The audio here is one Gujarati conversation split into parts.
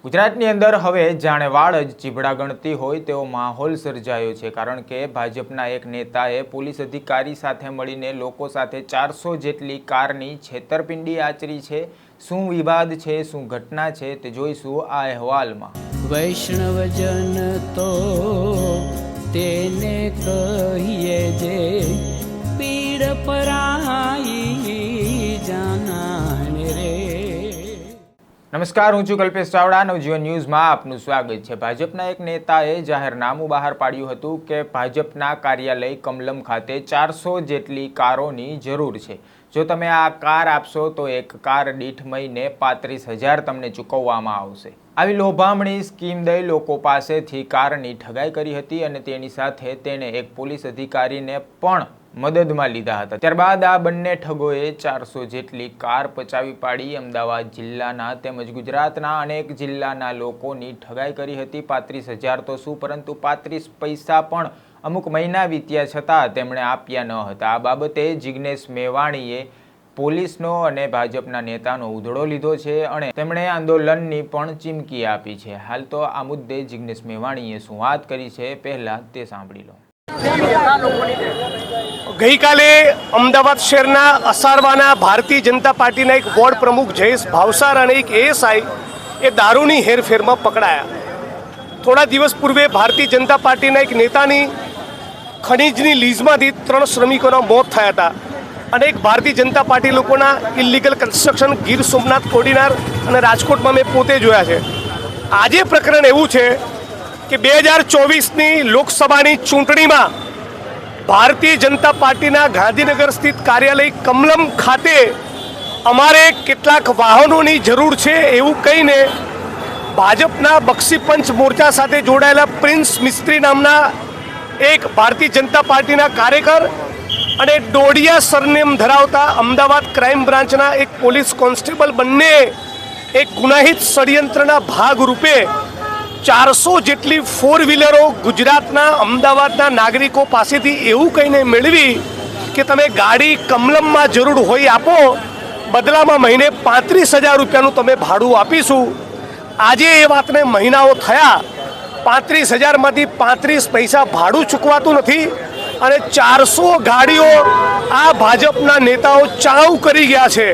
ગુજરાતની અંદર હવે જાણે વાળ જ ચીબડા ગણતી હોય તેવો માહોલ સર્જાયો છે, કારણ કે ભાજપના એક નેતાએ પોલીસ અધિકારી સાથે મળીને લોકો સાથે 400 જેટલી કારની છેતરપિંડી આચરી છે। શું વિવાદ છે, શું ઘટના છે તે જોઈશું આ અહેવાલમાં। વૈષ્ણવજન તો તેને કહીએ જે પીડ પરાઈ જાનાને રે। નમસ્કાર, હું છું કલ્પેશ ચાવડા। નવજીવન ન્યૂઝમાં આપનું સ્વાગત છે। ભાજપના એક નેતાએ જાહેરનામું બહાર પાડ્યું હતું કે ભાજપના કાર્યાલય કમલમ ખાતે 400 જેટલી કારોની જરૂર છે। જો તમે આ કાર આપશો તો એક કાર દીઠ મહિને 35,000 તમને ચૂકવવામાં આવશે। આવી લોભામણી સ્કીમ દઈ લોકો પાસેથી કારની ઠગાઈ કરી હતી અને તેની સાથે તેણે એક પોલીસ અધિકારીને પણ મદદમાં લીધા હતા। ત્યારબાદ આ બંને ઠગોએ 400 જેટલી કાર પચાવી પાડી અમદાવાદ જિલ્લાના તેમજ ગુજરાતના અનેક જિલ્લાના લોકોની ઠગાઈ કરી હતી। 35,000 તો શું, પરંતુ 35 પૈસા પણ અમુક મહિના વીત્યા છતાં તેમણે આપ્યા ન હતા। આ બાબતે જિગ્નેશ મેવાણીએ પોલીસનો અને ભાજપના નેતાનો ઉધડો લીધો છે અને તેમણે આંદોલનની પણ ચીમકી આપી છે। હાલ તો આ મુદ્દે જિગ્નેશ મેવાણીએ શું વાત કરી છે, પહેલા તે સાંભળી લો। ગઈકાલે અમદાવાદ શહેરના અસારવાના ભારતીય જનતા પાર્ટીના એક વોર્ડ પ્રમુખ જયેશ ભાવસાર અને એક એએસઆઈ એ દારૂની હેરફેરમાં પકડાયા। થોડા દિવસ પૂર્વે ભારતીય જનતા પાર્ટીના એક નેતાની ખનીજની લીઝમાંથી 3 શ્રમિકોના મોત થયા હતા અને એક ભારતીય જનતા પાર્ટી લોકોના ઇલીગલ કન્સ્ટ્રક્શન ગીર સોમનાથ, કોડીનાર અને રાજકોટમાં મેં પોતે જોયા છે। આજે પ્રકરણ એવું છે કે 2024ની લોકસભાની ચૂંટણીમાં ભારતીય જનતા પાર્ટીના ગાંધીનગર સ્થિત કાર્યાલય કમલમ ખાતે અમારે કેટલાક વાહનોની જરૂર છે એવું કહીને ભાજપના બક્ષીપંચ મોરચા સાથે જોડાયેલા પ્રિન્સ મિસ્ત્રી નામના એક ભારતીય જનતા પાર્ટીના કાર્યકર અને ડોડિયા સરનેમ ધરાવતા અમદાવાદ ક્રાઇમ બ્રાન્ચના એક પોલીસ કોન્સ્ટેબલ બંને એક ગુનાહિત ષડયંત્રના ભાગરૂપે 400 જેટલી 4 વ્હીલરો ગુજરાતના અમદાવાદના નાગરિકો પાસેથી એવું કહીને મેળવી કે તમે ગાડી કમલમમાં જરૂર હોય આપો, બદલામાં મહિને 35,000 રૂપિયાનું તમે ભાડું આપીશું। આજે એ વાતને મહિનાઓ થયા, 35,000માંથી 35 પૈસા ભાડું ચૂકવાતું નથી અને 400 ગાડીઓ આ ભાજપના નેતાઓ ચાઉ કરી ગયા છે।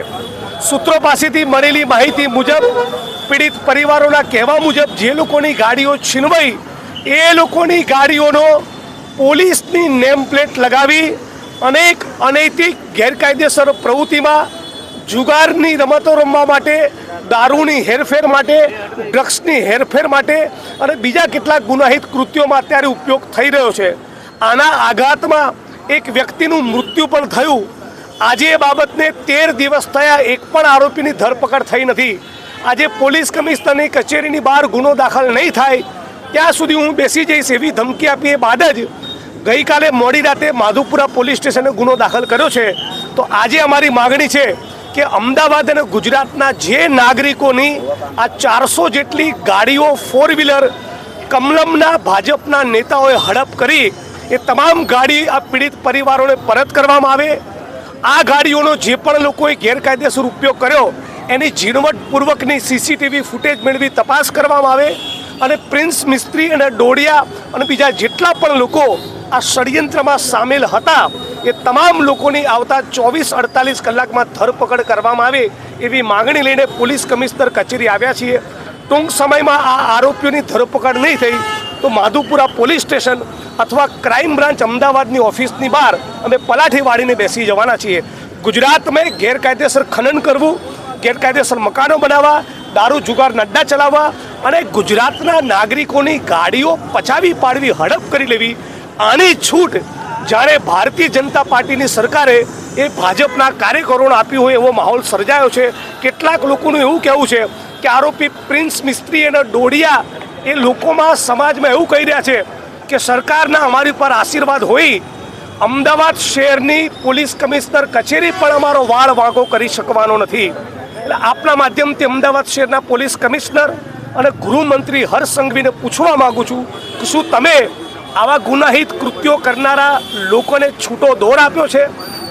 સૂત્રો પાસેથી મળેલી માહિતી મુજબ પીડિત પરિવારોના કહેવા મુજબ જે લોકોની ગાડીઓ છીનવાઈ એ લોકોની ગાડીઓનો પોલીસની નેમ પ્લેટ લગાવી અનેક અનૈતિક ગેરકાયદેસર પ્રવૃત્તિમાં, જુગારની રમતો રમવા માટે, દારૂની હેરફેર માટે, ડ્રગ્સની હેરફેર માટે અને બીજા કેટલાક ગુનાહિત કૃત્યોમાં અત્યારે ઉપયોગ થઈ રહ્યો છે। આના આઘાતમાં એક વ્યક્તિનું મૃત્યુ પણ થયું। આજે એ બાબતને 13 દિવસ થયા, એક પણ આરોપીની ધરપકડ થઈ નથી। આજે પોલીસ કમિશનરની કચેરીની બહાર ગુનો દાખલ નહીં થાય ત્યાં સુધી હું બેસી જઈશ એવી ધમકી આપી એ બાદ જ ગઈકાલે મોડી રાતે માધુપુરા પોલીસ સ્ટેશને ગુનો દાખલ કર્યો છે। તો આજે અમારી માગણી છે કે અમદાવાદ અને ગુજરાતના જે નાગરિકોની આ 400 જેટલી ગાડીઓ 4 વ્હીલર કમલમના ભાજપના નેતાઓએ હડપ કરી એ તમામ ગાડી આ પીડિત પરિવારોને પરત કરવામાં આવે। આ ગાડીઓનો જે પણ લોકોએ ગેરકાયદેસર ઉપયોગ કર્યો એની ઝીણવટપૂર્વકની સીસીટીવી ફૂટેજ મેળવી તપાસ કરવામાં આવે અને પ્રિન્સ મિસ્ત્રી અને ડોડિયા અને બીજા જેટલા પણ લોકો આ ષડયંત્રમાં સામેલ હતા એ તમામ લોકોની આવતા 24-48 કલાકમાં ધરપકડ કરવામાં આવે એવી માંગણી લઈને પોલીસ કમિશનર કચેરી આવ્યા છીએ। ટૂંક સમયમાં આ આરોપીઓની ધરપકડ નહીં થઈ તો માધુપુરા પોલીસ સ્ટેશન અથવા ક્રાઇમ બ્રાન્ચ અમદાવાદની ઓફિસની બહાર અમે પલાઠી વાળીને બેસી જવાના છીએ। ગુજરાતમાં ગેરકાયદેસર ખનન કરવું, ગેરકાયદેસર મકાનો બનાવવા, દારૂ જુગાર અડ્ડા ચલાવવા અને ગુજરાતના નાગરિકોની ગાડીઓ પચાવી પાડવી, હડપ કરી લેવી, આની છૂટ જ્યારે ભારતીય જનતા પાર્ટીની સરકારે એ ભાજપના કાર્યકરોને આપી હોય એવો માહોલ સર્જાયો છે। કેટલાક લોકોનું એવું કહેવું છે કે આરોપી પ્રિન્સ મિસ્ત્રી અને ડોડિયા એ લોકોમાં, સમાજમાં એવું કહી રહ્યા છે કે સરકારના અમારી પર આશીર્વાદ હોય, અમદાવાદ શહેરની પોલીસ કમિશનર કચેરી પણ અમારો વાળ વાંકો કરી શકવાનો નથી। એટલે આપના માધ્યમથી અમદાવાદ શહેરના પોલીસ કમિશનર અને ગૃહમંત્રી હર્ષ સંઘવીને પૂછવા માગું છું કે શું તમે આવા ગુનાહિત કૃત્યો કરનારા લોકોને છૂટો દોર આપ્યો છે?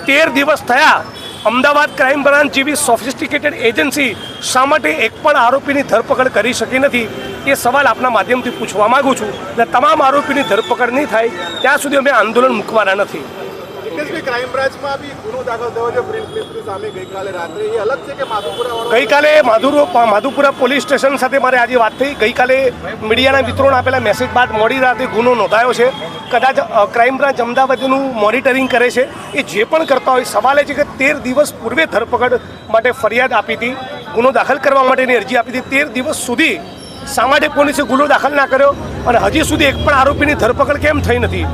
13 દિવસ થયા, અમદાવાદ ક્રાઇમ બ્રાન્ચ જેવી સોફિસ્ટિકેટેડ એજન્સી શા માટે એક પણ આરોપીની ધરપકડ કરી શકી નથી એ સવાલ આપના માધ્યમથી પૂછવા માગું છું. અને તમામ આરોપીની ધરપકડ નહીં થાય ત્યાં સુધી અમે આંદોલન મૂકવાના નથી. ક્રાઇમ બ્રાન્ચમાં બી ગુનો દાખલ થયો છે પ્રિન્સ મિસ્ત્રી સામે ગઈકાલે રાત્રે. એ અલગ છે કે માધુપુરા? ગઈકાલે માધુપુરા પોલીસ સ્ટેશન સાથે મારે આજે વાત થઈ. ગઈકાલે મીડિયાના મિત્રોને આપેલા મેસેજ બાદ મોડી રાતે ગુનો નોંધાયો છે. કદાચ ક્રાઇમ બ્રાન્ચ અમદાવાદનું મોનિટરિંગ કરે છે. એ જે પણ કરતા હોય, સવાલ એ છે કે 13 દિવસ પૂર્વે ધરપકડ માટે ફરિયાદ આપી હતી, ગુનો દાખલ કરવા માટેની અરજી આપી હતી. 13 દિવસ સુધી શા માટે પોલીસે ગુનો દાખલ ના કર્યો અને હજી સુધી એક પણ આરોપીની ધરપકડ કેમ થઈ નથી?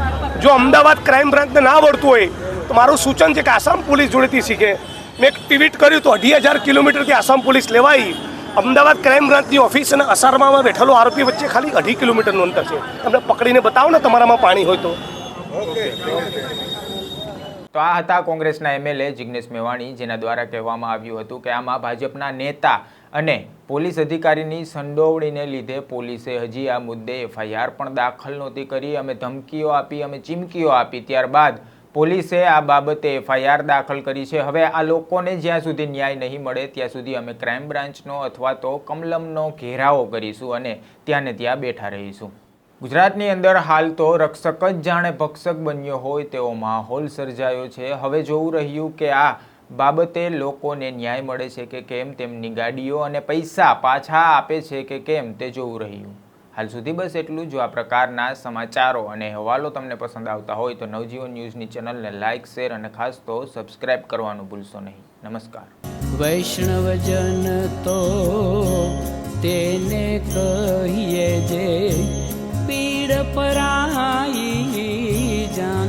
જો અમદાવાદ ક્રાઇમ બ્રાન્ચને ના આવડતું હોય તો મારું સૂચન છે કે આસામ પોલીસ જોડેથી શીખે. મેં એક ટ્વીટ કર્યું તો 2,500 કિલોમીટરથી આસામ પોલીસ લેવાઈ. અમદાવાદ ક્રાઇમ બ્રાન્ચની ઓફિસ અને અસારવામાં બેઠેલો આરોપી વચ્ચે ખાલી 2.5 કિલોમીટરનું અંતર છે. તમને પકડીને બતાવો ને તમારામાં પાણી હોય તો. તો આ હતા કોંગ્રેસના એમએલએ જિગ્નેશ મેવાણી, જેના દ્વારા કહેવામાં આવ્યું હતું કે આમાં ભાજપના નેતા અને પોલીસ અધિકારીની સંડોવણીને લીધે પોલીસે હજી આ મુદ્દે એફઆઈઆર પણ દાખલ નહોતી કરી. અમે ધમકીઓ આપી, અમે ચીમકીઓ આપી, ત્યારબાદ પોલીસે આ બાબતે એફઆઈઆર દાખલ કરી છે. હવે આ લોકોને જ્યાં સુધી ન્યાય નહીં મળે ત્યાં સુધી અમે ક્રાઇમ બ્રાન્ચનો અથવા તો કમલમનો ઘેરાવો કરીશું અને ત્યાં ને ત્યાં બેઠા રહીશું. ગુજરાતની અંદર હાલ તો રક્ષક જ જાણે ભક્ષક બન્યો હોય તેવો માહોલ સર્જાયો છે. હવે જોવું રહ્યું કે આ બાબતે લોકોને ન્યાય મળે છે કે કેમ, તેમની ગાડીઓ અને પૈસા પાછા આપે છે કે કેમ, તે જોવું રહ્યું. હાલ સુધી બસ એટલું. જો આ પ્રકારના સમાચારો અને અહેવાલો તમને પસંદ આવતા હોય તો નવજીવન ન્યૂઝની ચેનલને લાઇક, શેર અને ખાસ તો સબસ્ક્રાઇબ કરવાનું ભૂલશો નહીં. નમસ્કાર. વૈષ્ણવજન તો તેને કહીએ જે પીડ પરાઈ જા